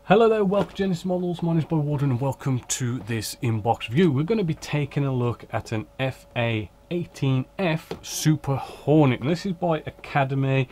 Hello there, welcome to Genesis Models. My name is Bob Waldron and welcome to this inbox review. We're going to be taking a look at an FA-18F Super Hornet. And this is by Academy.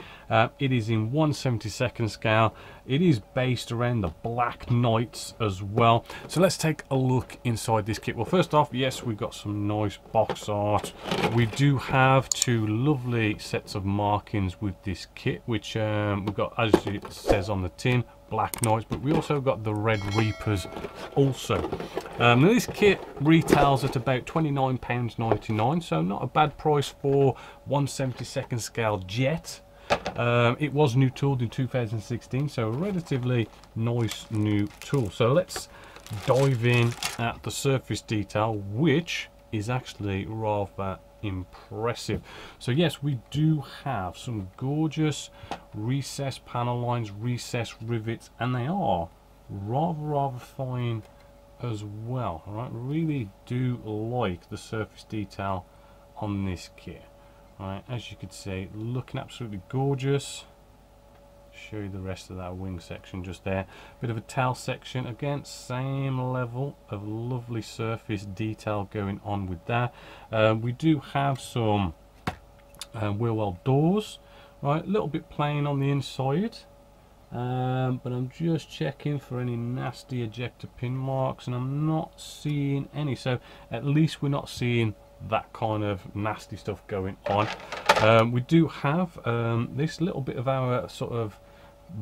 It is in 1/72 scale. It is based around the Black Knights as well. So let's take a look inside this kit. Well, first off, yes, we've got some nice box art. We do have two lovely sets of markings with this kit, which we've got, as it says on the tin, Black Knights, but we also got the Red Reapers also. Now this kit retails at about £29.99, so not a bad price for 1/72 scale jet. It was new tooled in 2016, so a relatively nice new tool. So let's dive in at the surface detail, which is actually rather impressive. So yes, we do have some gorgeous recessed panel lines, recessed rivets, and they are rather fine as well. All right, really do like the surface detail on this kit. All right, as you can see, looking absolutely gorgeous. Show you the rest of that wing section just there. Bit of a tail section, again same level of lovely surface detail going on with that. We do have some wheel well doors, right, a little bit plain on the inside, but I'm just checking for any nasty ejector pin marks and I'm not seeing any, so at least we're not seeing that kind of nasty stuff going on. We do have this little bit of our sort of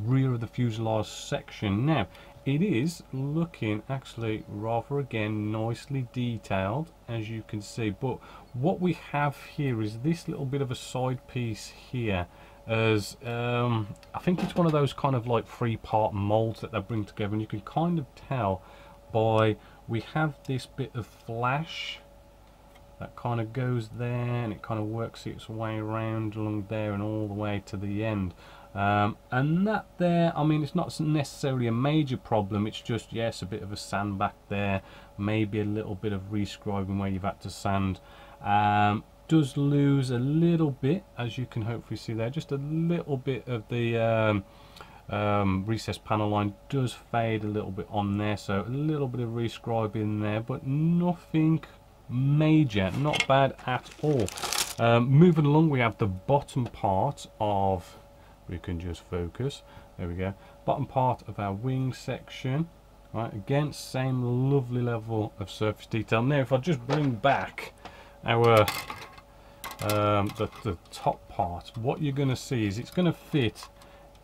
rear of the fuselage section. Now it is looking actually rather, again, nicely detailed, as you can see, but what we have here is this little bit of a side piece here, as I think it's one of those kind of like 3-part molds that they bring together, and you can kind of tell by, we have this bit of flash that kind of goes there and it kind of works its way around along there and all the way to the end, and that there, I mean, it's not necessarily a major problem, it's just, yes, a bit of a sand back there, maybe a little bit of rescribing where you've had to sand. Does lose a little bit, as you can hopefully see there, just a little bit of the recessed panel line does fade a little bit on there, so a little bit of rescribing there, but nothing major, not bad at all. Moving along, we have the bottom part of, we can just focus, there we go, bottom part of our wing section, right, again same lovely level of surface detail. Now if I just bring back our the top part, what you're going to see is it's going to fit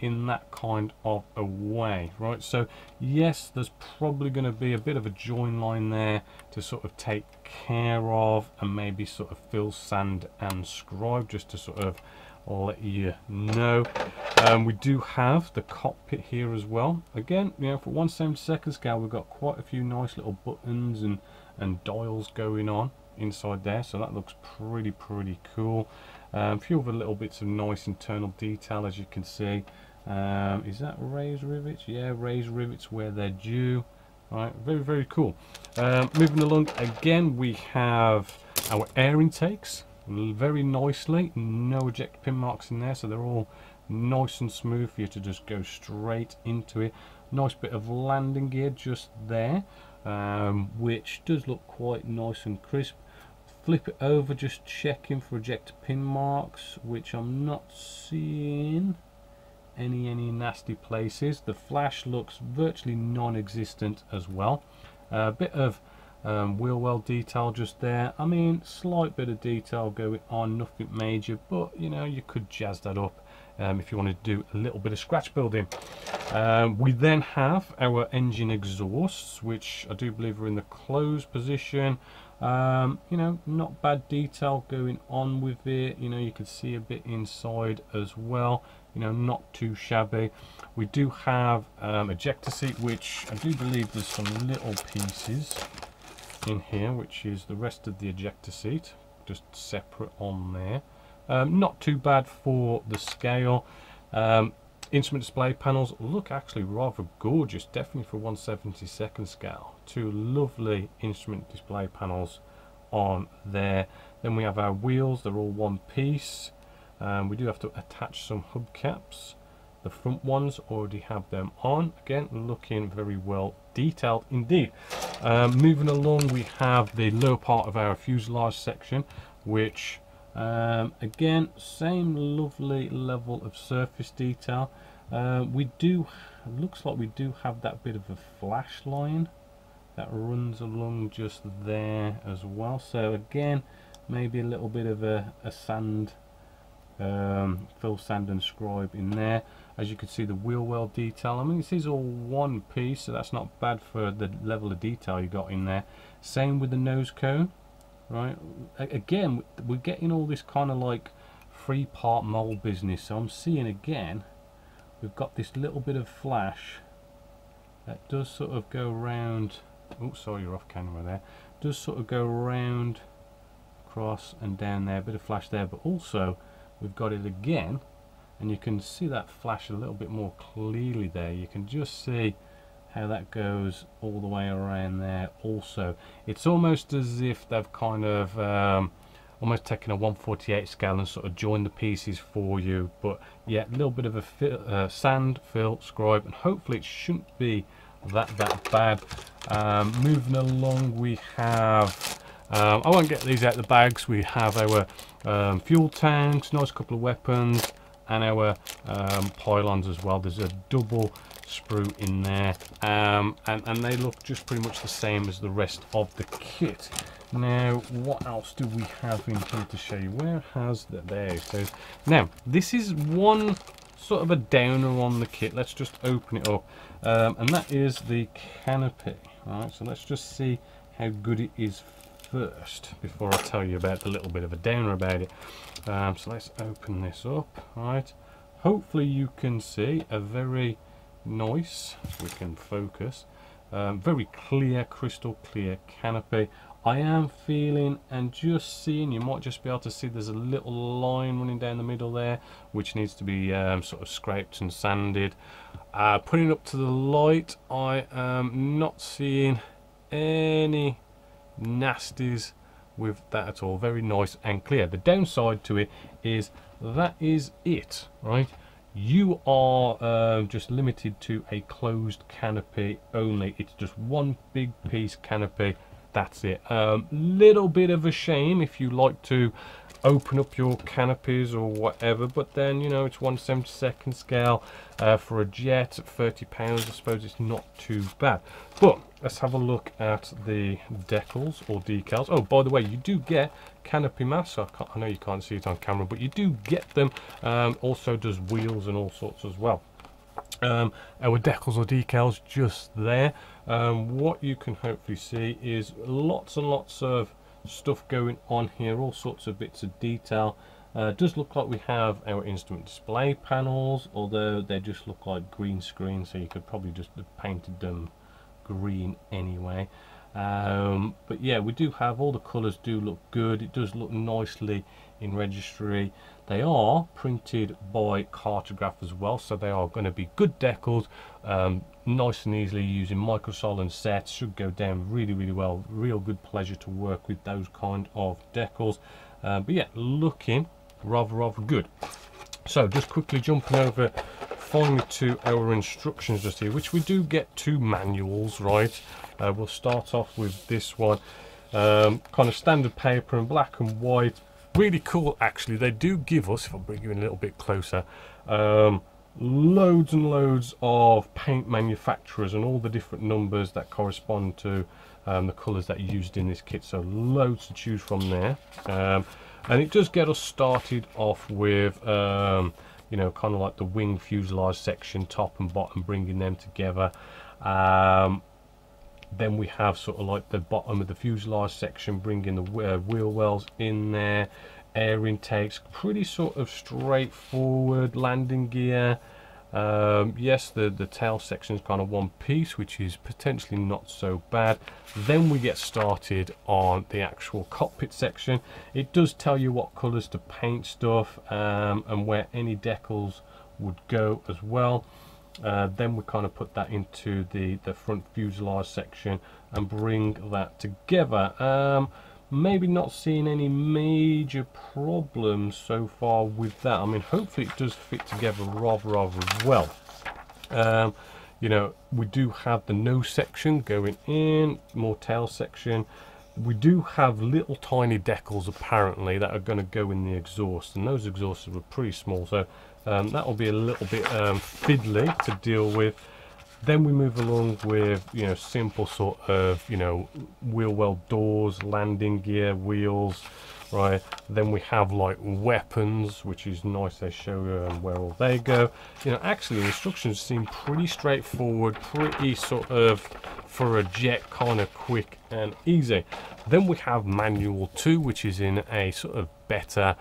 in that kind of a way, right? So yes, there's probably going to be a bit of a join line there to sort of take care of and maybe sort of fill sand and scribe, just to sort of let you know. We do have the cockpit here as well. Again, you know, for 1/72 scale, we've got quite a few nice little buttons and dials going on inside there, so that looks pretty cool. A few other little bits of nice internal detail, as you can see. Is that raised rivets? Yeah, raised rivets where they're due. All right, very cool. Moving along, again, we have our air intakes very nicely, no eject pin marks in there, so they're all nice and smooth for you to just go straight into it. Nice bit of landing gear just there, which does look quite nice and crisp. Flip it over, just checking for ejector pin marks, which I'm not seeing any nasty places. The flash looks virtually non-existent as well. A bit of wheel well detail just there. I mean, slight bit of detail going on, nothing major, but you know, you could jazz that up if you want to do a little bit of scratch building. We then have our engine exhausts, which I do believe are in the closed position. You know, not bad detail going on with it. You know, you can see a bit inside as well. You know, not too shabby. We do have ejector seat, which I do believe there's some little pieces in here, which is the rest of the ejector seat, just separate on there. Not too bad for the scale. Instrument display panels look actually rather gorgeous, definitely for 1/72 scale. Two lovely instrument display panels on there. Then we have our wheels, they're all one piece. We do have to attach some hubcaps The front ones already have them on. Again, looking very well detailed indeed. Moving along, we have the lower part of our fuselage section, which again, same lovely level of surface detail. Looks like we do have that bit of a flash line that runs along just there as well. So again, maybe a little bit of a sand, fill sand and scribe in there. As you can see, the wheel well detail, I mean, this is all one piece, so that's not bad for the level of detail you got in there. Same with the nose cone, right? Again, we're getting all this kind of like 3-part mold business. So I'm seeing again, we've got this little bit of flash that does sort of go around. Oh, sorry, you're off camera there. Does sort of go around, across and down there, a bit of flash there, but also we've got it again, and you can see that flash a little bit more clearly there. You can just see how that goes all the way around there. Also, it's almost as if they've kind of almost taken a 1/48 scale and sort of joined the pieces for you. But yeah, a little bit of a sand, fill, scribe, and hopefully it shouldn't be that bad. Moving along, we have I won't get these out of the bags. We have our fuel tanks, nice couple of weapons, and our pylons as well. There's a double sprue in there, and they look just pretty much the same as the rest of the kit. Now, what else do we have in here to show you? Where has that? There it goes. Now, this is one sort of a downer on the kit. Let's just open it up, and that is the canopy. Right, so let's just see how good it is first before I tell you about the little bit of a downer about it. So let's open this up. Right, hopefully you can see a very nice, if we can focus, very clear, crystal clear canopy. I am feeling and just seeing, you might just be able to see there's a little line running down the middle there, which needs to be sort of scraped and sanded. Putting it up to the light, I am not seeing any nasties with that at all. Very nice and clear. The downside to it is that is it, right? You are just limited to a closed canopy only. It's just one big piece canopy. That's it. Little bit of a shame if you like to open up your canopies or whatever, but then, you know, it's 1/72 scale for a jet at £30. I suppose it's not too bad. But let's have a look at the decals or decals. Oh, by the way, you do get canopy masks. I know you can't see it on camera, but you do get them. Also does wheels and all sorts as well. Our decals or decals just there. What you can hopefully see is lots and lots of stuff going on here, all sorts of bits of detail. Does look like we have our instrument display panels, although they just look like green screen, so you could probably just have painted them green anyway. But yeah, we do have all the colours do look good. It does look nicely in registry. They are printed by Cartograph as well, so they are going to be good decals, nice and easily using microsolid sets. Should go down really well. Real good pleasure to work with those kind of decals. But yeah, looking rather good. So just quickly jumping over finally to our instructions just here, which we do get 2 manuals, right? We'll start off with this one, kind of standard paper in black and white. Really cool, actually. They do give us, if I bring you in a little bit closer, loads and loads of paint manufacturers and all the different numbers that correspond to the colours that are used in this kit. So loads to choose from there. And it does get us started off with you know, kind of like the wing fuselage section, top and bottom, bringing them together. Then we have sort of like the bottom of the fuselage section, bringing the wheel wells in there, air intakes, pretty sort of straightforward. Landing gear, yes, the tail section is kind of one piece, which is potentially not so bad. Then we get started on the actual cockpit section. It does tell you what colours to paint stuff, and where any decals would go as well. Then we kind of put that into the front fuselage section and bring that together. maybe not seeing any major problems so far with that. I mean, hopefully it does fit together rather well. You know, we do have the nose section going in, more tail section. We do have little tiny decals apparently that are going to go in the exhaust, and those exhausts were pretty small, so that will be a little bit fiddly to deal with. Then we move along with, you know, simple sort of, you know, wheel well doors, landing gear, wheels, right? Then we have like weapons, which is nice. They show where all they go. You know, actually the instructions seem pretty straightforward, pretty sort of for a jet, kind of quick and easy. Then we have manual 2, which is in a sort of better,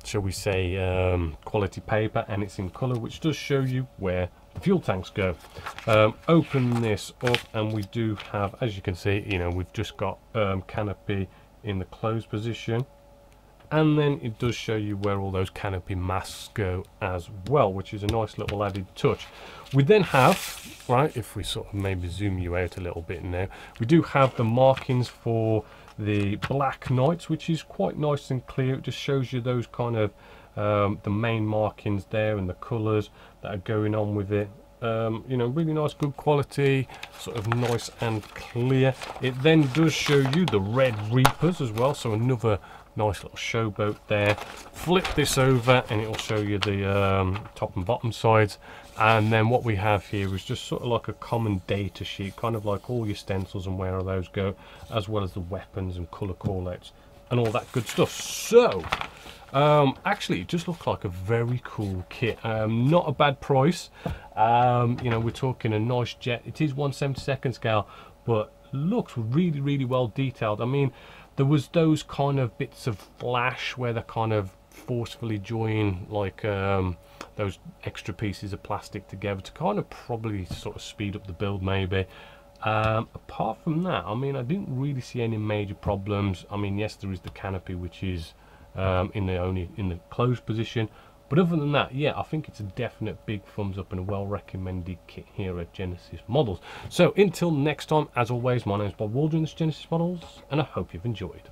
shall we say, quality paper, and it's in color, which does show you where the fuel tanks go. Open this up and we do have, as you can see, you know, we've just got canopy in the closed position, and then it does show you where all those canopy masks go as well, which is a nice little added touch. We then have, right, if we sort of maybe zoom you out a little bit now, we do have the markings for the Black Knights, which is quite nice and clear. It just shows you those kind of the main markings there and the colors that are going on with it. You know, really nice, good quality, sort of nice and clear. It then does show you the Red Reapers as well, so another nice little showboat there. Flip this over and it will show you the top and bottom sides, and then what we have here is just sort of like a common data sheet, kind of like all your stencils and where those go, as well as the weapons and color callouts and all that good stuff. So actually it just looked like a very cool kit. Not a bad price. You know, we're talking a nice jet. It is 1/72 scale, but looks really well detailed. I mean, there was those kind of bits of flash where they're kind of forcefully join like those extra pieces of plastic together to kind of probably sort of speed up the build maybe. Apart from that, I mean, I didn't really see any major problems. I mean, yes, there is the canopy, which is in the closed position, but other than that, yeah, I think it's a definite big thumbs up and a well recommended kit here at Genesis Models. So until next time, as always, my name is Bob Waldron, this is Genesis Models, and I hope you've enjoyed.